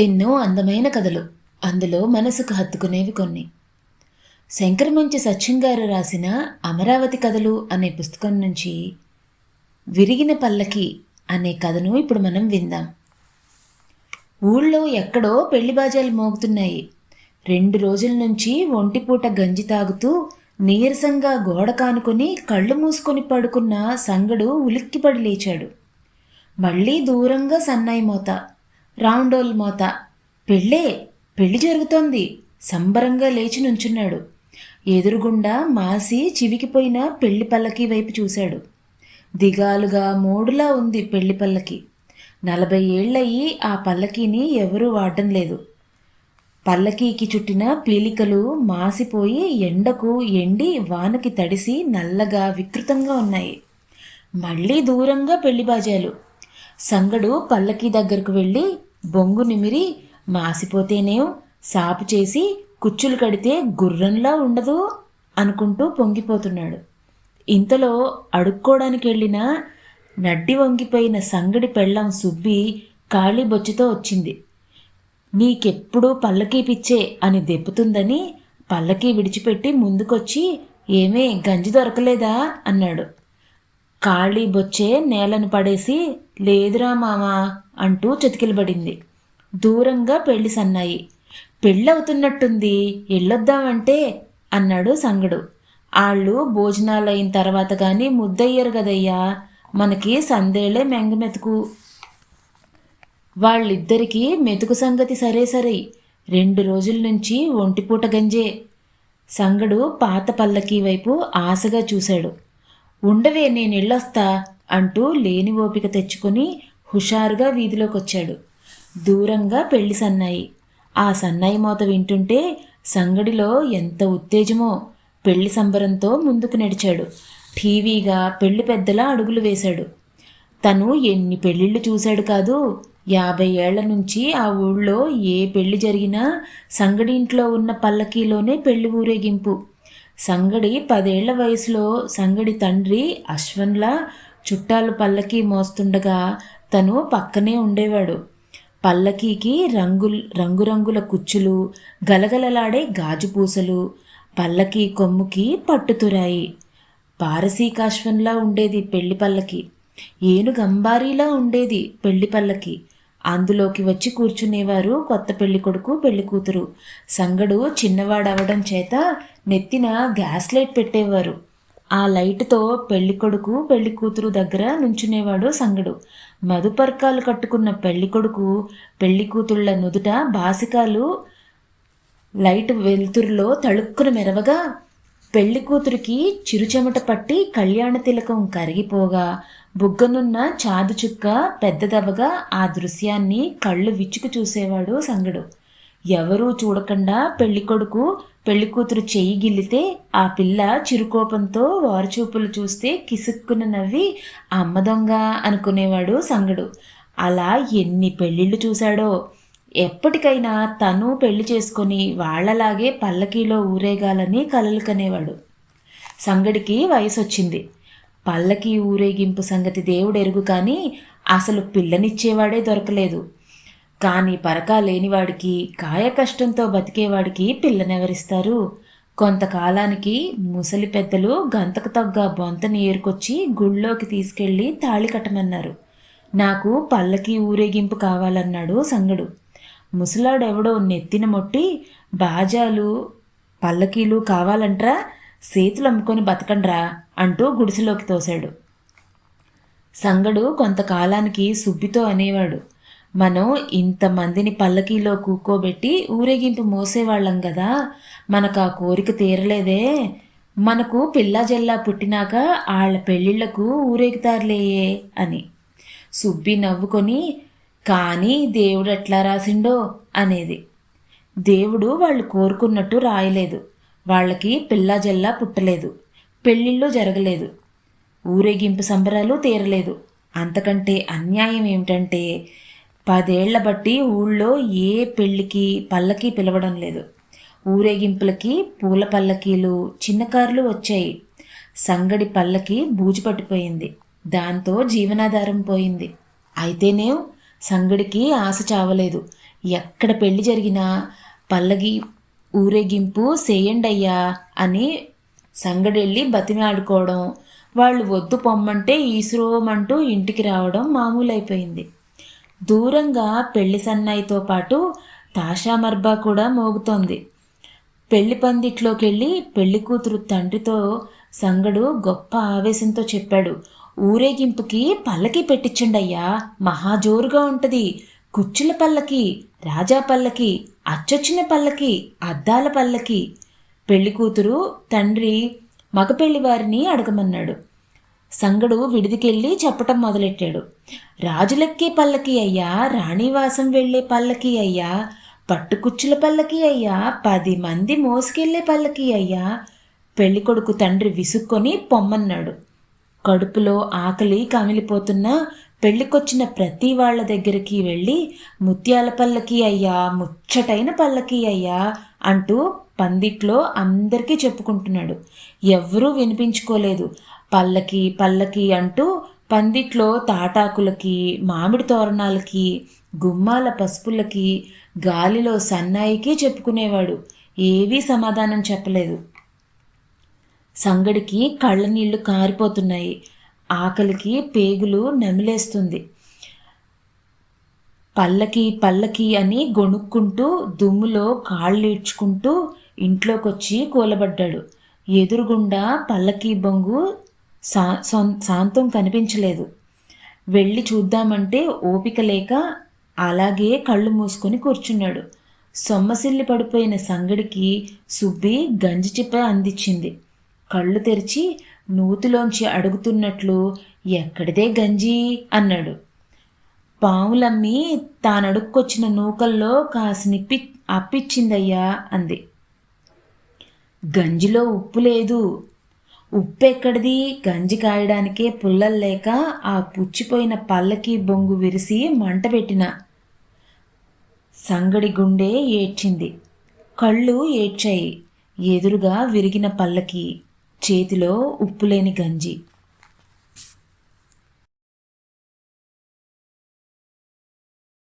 ఎన్నో అందమైన కథలు, అందులో మనసుకు హత్తుకునేవి కొన్ని. శంకరమంచి సత్యం గారు రాసిన అమరావతి కథలు అనే పుస్తకం నుంచి విరిగిన పల్లకి అనే కథను ఇప్పుడు మనం విందాం. ఊళ్ళో ఎక్కడో పెళ్లి బాజాలు మోగుతున్నాయి. 2 రోజుల నుంచి ఒంటిపూట గంజి తాగుతూ నీరసంగా గోడ కానుకొని కళ్ళు మూసుకొని పడుకున్న సంగడు ఉలిక్కిపడి లేచాడు. మళ్ళీ దూరంగా సన్నాయి మోత, రాండోల్ మోత. పెళ్ళి జరుగుతోంది. సంబరంగా లేచి నుంచున్నాడు. ఎదురుగుండా మాసి చివికిపోయిన పెళ్లి పల్లకి వైపు చూశాడు. దిగాలుగా మోడులా ఉంది పెళ్లి పల్లకి. 40 ఏళ్లయి ఆ పల్లకీని ఎవరూ వాడడం లేదు. పల్లకీకి చుట్టిన పీలికలు మాసిపోయి ఎండకు ఎండి వానకి తడిసి నల్లగా వికృతంగా ఉన్నాయి. మళ్ళీ దూరంగా పెళ్లి బాజాలు. సంగడు పల్లకీ దగ్గరకు వెళ్ళి బొంగు నిమిరి మాసిపోతేనేం సాపు చేసి కుచ్చులు కడితే గుర్రంలా ఉండదు అనుకుంటూ పొంగిపోతున్నాడు. ఇంతలో అడుక్కోడానికి వెళ్ళిన నడ్డి వంగిపోయిన సంగడి పెళ్ళం సుబ్బి ఖాళీ బొచ్చుతో వచ్చింది. నీకెప్పుడూ పల్లకీ పిచ్చే అని దెప్పుతుందని పల్లకీ విడిచిపెట్టి ముందుకొచ్చి ఏమే గంజి దొరకలేదా అన్నాడు. ఖాళీ బొచ్చే నేలను పడేసి లేదురా మామా అంటూ చతికిలబడింది. దూరంగా పెళ్లి సన్నాయి. పెళ్ళవుతున్నట్టుంది, ఎళ్ళొద్దామంటే అన్నాడు సంగడు. ఆళ్ళు భోజనాలైన తర్వాత కానీ ముద్దయ్యరు గదయ్యా, మనకి సందేళ్లే మెంగమెతుకు. వాళ్ళిద్దరికీ మెతుకు సంగతి సరే 2 రోజుల నుంచి ఒంటిపూట గంజే. సంగడు పాత పల్లకీ వైపు ఆశగా చూశాడు. ఉండవే నేనెళ్ళొస్తా అంటూ లేని ఓపిక తెచ్చుకొని హుషారుగా వీధిలోకొచ్చాడు. దూరంగా పెళ్లి సన్నాయి. ఆ సన్నాయి మోత వింటుంటే సంగడిలో ఎంత ఉత్తేజమో. పెళ్లి సంబరంతో ముందుకు నడిచాడు. ఠీవీగా పెళ్లి పెద్దలా అడుగులు వేశాడు. తను ఎన్ని పెళ్ళిళ్ళు చూశాడు కాదు. 50 ఏళ్ల నుంచి ఆ ఊళ్ళో ఏ పెళ్లి జరిగినా సంగడి ఇంట్లో ఉన్న పల్లకీలోనే పెళ్లి ఊరేగింపు. సంగడి 10 ఏళ్ల వయసులో సంగడి తండ్రి అశ్వన్లా చుట్టాలు పల్లకీ మోస్తుండగా తను పక్కనే ఉండేవాడు. పల్లకీకి రంగురంగుల కుచ్చులు, గలగలలాడే గాజుపూసలు, పల్లకీ కొమ్ముకి పట్టుతురాయి. పారసీకాశ్వంలా ఉండేది పెళ్లి పల్లకి. ఏనుగంబారీలా ఉండేది పెళ్లి పల్లకి. అందులోకి వచ్చి కూర్చునేవారు కొత్త పెళ్ళికొడుకు పెళ్ళికూతురు. సంగడు చిన్నవాడవడం చేత నెత్తిన గ్యాస్ లైట్ పెట్టేవారు. ఆ లైటుతో పెళ్ళికొడుకు పెళ్ళికూతురు దగ్గర నుంచునేవాడు సంగడు. మధుపర్కాలు కట్టుకున్న పెళ్ళికొడుకు పెళ్ళికూతుళ్ల నుదుట బాసికాలు లైట్ వెలుతురులో తళుక్కున మెరవగా, పెళ్ళికూతురికి చిరుచెమట పట్టి కళ్యాణ తిలకం కరిగిపోగా బుగ్గనున్న చాదు చుక్క పెద్దదవగా ఆ దృశ్యాన్ని కళ్ళు విచ్చుకు చూసేవాడు సంగడు. ఎవరూ చూడకుండా పెళ్ళికొడుకు పెళ్ళికూతురు చెయ్యి గిల్లితే ఆ పిల్ల చిరుకోపంతో వారచూపులు చూస్తే కిసుక్కున నవ్వి అమ్మ దొంగ అనుకునేవాడు సంగడు. అలా ఎన్ని పెళ్ళిళ్ళు చూశాడో. ఎప్పటికైనా తను పెళ్లి చేసుకొని వాళ్లలాగే పల్లకీలో ఊరేగాలని కలలు కనేవాడు. సంగడికి వయసొచ్చింది. పల్లకీ ఊరేగింపు సంగతి దేవుడెరుగు కానీ అసలు పిల్లనిచ్చేవాడే దొరకలేదు. కానీ పరకా లేనివాడికి, కాయ కష్టంతో బతికేవాడికి పిల్లనెవరిస్తారు? కొంతకాలానికి ముసలి పెద్దలు గంతకు తగ్గ బొంతని ఏరుకొచ్చి గుళ్ళోకి తీసుకెళ్లి తాళి కట్టమన్నారు. నాకు పల్లకీ ఊరేగింపు కావాలన్నాడు సంగడు. ముసలాడెవడో నెత్తిన మొట్టి, బాజాలు పల్లకీలు కావాలంట్రా, చేతులు అమ్ముకొని బతకండ్రా అంటూ గుడిసెలోకి తోశాడు. సంగడు కొంతకాలానికి సుబ్బితో అనేవాడు, మనం ఇంతమందిని పల్లకీలో కూకోబెట్టి ఊరేగింపు మోసేవాళ్ళం కదా, మనకు ఆ కోరిక తీరలేదే. మనకు పిల్లా జల్లా పుట్టినాక ఆళ్ల పెళ్ళిళ్లకు ఊరేగుతారులేయే అని. సుబ్బి నవ్వుకొని, కానీ దేవుడు ఎట్లా రాసిండో అనేది. దేవుడు వాళ్ళు కోరుకున్నట్టు రాయలేదు. వాళ్ళకి పిల్లా జల్లా పుట్టలేదు, పెళ్ళిళ్ళు జరగలేదు, ఊరేగింపు సంబరాలు తీరలేదు. అంతకంటే అన్యాయం ఏమిటంటే 10 ఏళ్ల బట్టి ఊళ్ళో ఏ పెళ్ళికి పల్లకీ పిలవడం లేదు. ఊరేగింపులకి పూల పల్లకీలు, చిన్న కార్లు వచ్చాయి. సంగడి పల్లకి బూజు పట్టిపోయింది. దాంతో జీవనాధారం పోయింది. అయితేనేం సంగడికి ఆశ చావలేదు. ఎక్కడ పెళ్లి జరిగినా పల్లకి ఊరేగింపు సేయండయ్యా అని సంగడెళ్ళి బతిమాడుకోవడం, వాళ్ళు వద్దు పొమ్మంటే ఈశ్రోమంటూ ఇంటికి రావడం మామూలైపోయింది. దూరంగా పెళ్లి సన్నాయితో పాటు తాషామర్బా కూడా మోగుతోంది. పెళ్లి పందిట్లోకెళ్ళి పెళ్లి కూతురు తండ్రితో సంగడు గొప్ప ఆవేశంతో చెప్పాడు, ఊరేగింపుకి పల్లకి పెట్టించండయ్యా, మహాజోరుగా ఉంటది. కుచ్చుల పల్లకి, రాజా పల్లకి, అచ్చొచ్చిన పల్లకి, అద్దాల పల్లకి. పెళ్లి కూతురు తండ్రి మగపెళ్లి వారిని అడగమన్నాడు. సంగడు విడిదికెళ్ళి చెప్పటం మొదలెట్టాడు. రాజులెక్కే పల్లకి అయ్యా, రాణివాసం వెళ్లే పల్లకి అయ్యా, పట్టుకుచ్చుల పల్లకి అయ్యా, 10 మంది మోసుకెళ్లే పల్లకి అయ్యా. పెళ్ళికొడుకు తండ్రి విసుక్కొని పొమ్మన్నాడు. కడుపులో ఆకలి కమిలిపోతున్నా పెళ్ళికొచ్చిన ప్రతి వాళ్ల దగ్గరికి వెళ్ళి ముత్యాల పల్లకి అయ్యా, ముచ్చటైన పల్లకి అయ్యా అంటూ పందిట్లో అందరికీ చెప్పుకుంటున్నాడు. ఎవ్వరూ వినిపించుకోలేదు. పల్లకి పల్లకి అంటూ పందిట్లో తాటాకులకి, మామిడి తోరణాలకి, గుమ్మాల పసుపులకి, గాలిలో సన్నాయికి చెప్పుకునేవాడు. ఏవీ సమాధానం చెప్పలేదు. సంగడికి కళ్ళ నీళ్లు కారిపోతున్నాయి. ఆకలికి పేగులు నమిలేస్తుంది. పల్లకి పల్లకి అని గొణుక్కుంటూ దుమ్ములో కాళ్ళీడ్చుకుంటూ ఇంట్లోకొచ్చి కూలబడ్డాడు. ఎదురుగుండా పల్లకి బొంగు శాంతం కనిపించలేదు. వెళ్ళి చూద్దామంటే ఓపిక లేక అలాగే కళ్ళు మూసుకొని కూర్చున్నాడు. సొమ్మసిల్లి పడిపోయిన సంగడికి సుబ్బి గంజి చిప్ప అందించింది. కళ్ళు తెరిచి నూతిలోంచి అడుగుతున్నట్లు, ఎక్కడిదే గంజి అన్నాడు. పాములమ్మి తానడుక్కొచ్చిన నూకల్లో కాసినిప్పి అప్పిచ్చిందయ్యా అంది. గంజిలో ఉప్పు లేదు. ఉప్పెక్కడిది? గంజి కాయడానికే పుల్లల్లేక ఆ పుచ్చిపోయిన పల్లకి బొంగు విరిసి మంట పెట్టిన. సంగడి గుండె ఏడ్చింది. కళ్ళు ఏడ్చాయి. ఎదురుగా విరిగిన పల్లకి, చేతిలో ఉప్పులేని గంజి.